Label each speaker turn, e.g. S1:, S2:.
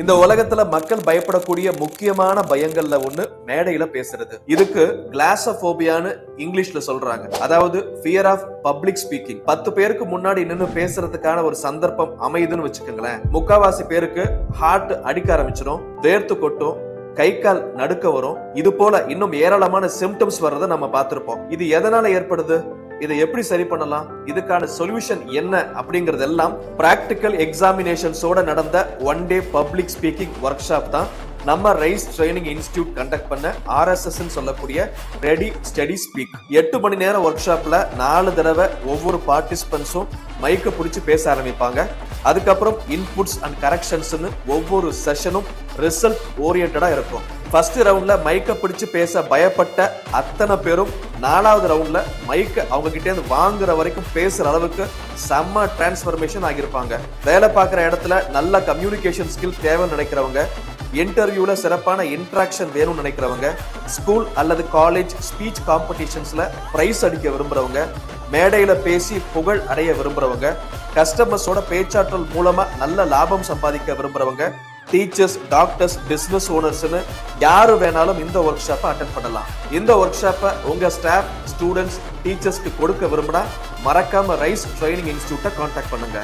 S1: இந்த உலகத்துல மக்கள் பயப்படக்கூடிய முக்கியமான பயங்கள்ல ஒண்ணு மேடையில பேசுறது. இதுக்கு கிளாசோபோபியான்னு இங்கிலீஷ்ல சொல்றாங்க. அதாவது ஃபியர் ஆஃப் பப்ளிக் ஸ்பீக்கிங். 10 பேருக்கு முன்னாடி நின்னு பேசுறதுக்கான ஒரு சந்தர்ப்பம் அமையுதுன்னு வச்சுக்கோங்களேன். முக்காவாசி பேருக்கு ஹார்ட் அடிக்க ஆரம்பிச்சிடும், வேர்த்து கொட்டும், கை கால் நடுக்க வரும். இது போல இன்னும் ஏராளமான சிம்டம்ஸ் வர்றதை நம்ம பார்த்திருப்போம். இது எதனால ஏற்படுது? இதை எப்படி சரி பண்ணலாம்? இதுக்கான சொல்யூஷன் என்ன அப்படிங்கறதெல்லாம் பிராக்டிக்கல் எக்ஸாமினேஷன்ஸோட நடந்த 1 டே பப்ளிக் ஸ்பீக்கிங் ஒர்க் ஷாப் தான் நம்ம ரைஸ் ட்ரைனிங் இன்ஸ்டிடியூட் கண்டக்ட் பண்ண RSS சொல்லக்கூடிய ரெடி ஸ்டடி ஸ்பீக். 8 மணி நேரம் ஒர்க் ஷாப்ல 4 தடவை ஒவ்வொரு பார்ட்டிசிபென்ட்ஸும் மைக்க பிடிச்சு பேச ஆரம்பிப்பாங்க. அதுக்கப்புறம் இன்புட்ஸ் அண்ட் கரெக்ஷன்ஸ்னு ஒவ்வொரு செஷனும் ரிசல்ட் ஓரியன்டா இருக்கும். ஃபர்ஸ்ட் ரவுண்ட்ல மைக்க பிடிச்சு பேச பயப்பட்ட அத்தனை பேரும் 4வது ரவுண்ட்ல மைக்க அவங்க கிட்டே இருந்து வாங்குற வரைக்கும் பேசுற அளவுக்கு செம்ம டிரான்ஸ்ஃபர்மேஷன் ஆகியிருப்பாங்க. வேலை பார்க்குற இடத்துல நல்ல கம்யூனிகேஷன் ஸ்கில் தேவைன்னு நினைக்கிறவங்க, இன்டர்வியூல சிறப்பான இன்ட்ராக்ஷன் வேணும்னு நினைக்கிறவங்க, ஸ்கூல் அல்லது காலேஜ் ஸ்பீச் காம்படிஷன்ஸ்ல பிரைஸ் அடிக்க விரும்புறவங்க, மேடையில பேசி புகழ் அடைய விரும்புறவங்க, கஸ்டமர்ஸோட பேச்சாற்றல் மூலமா நல்ல லாபம் சம்பாதிக்க விரும்புறவங்க, டீச்சர்ஸ், டாக்டர்ஸ், பிசினஸ் ஓனர்ஸ்னு யாரு வேணாலும் இந்த ஒர்க் ஷாப்பை அட்டென்ட் பண்ணலாம். இந்த ஒர்க் ஷாப்பை உங்க ஸ்டாஃப், ஸ்டூடெண்ட்ஸ், டீச்சர்ஸ்க்கு கொடுக்க விரும்பினா மறக்காம ரைஸ் ட்ரைனிங் இன்ஸ்டிடியூட்டை கான்டாக்ட் பண்ணுங்க.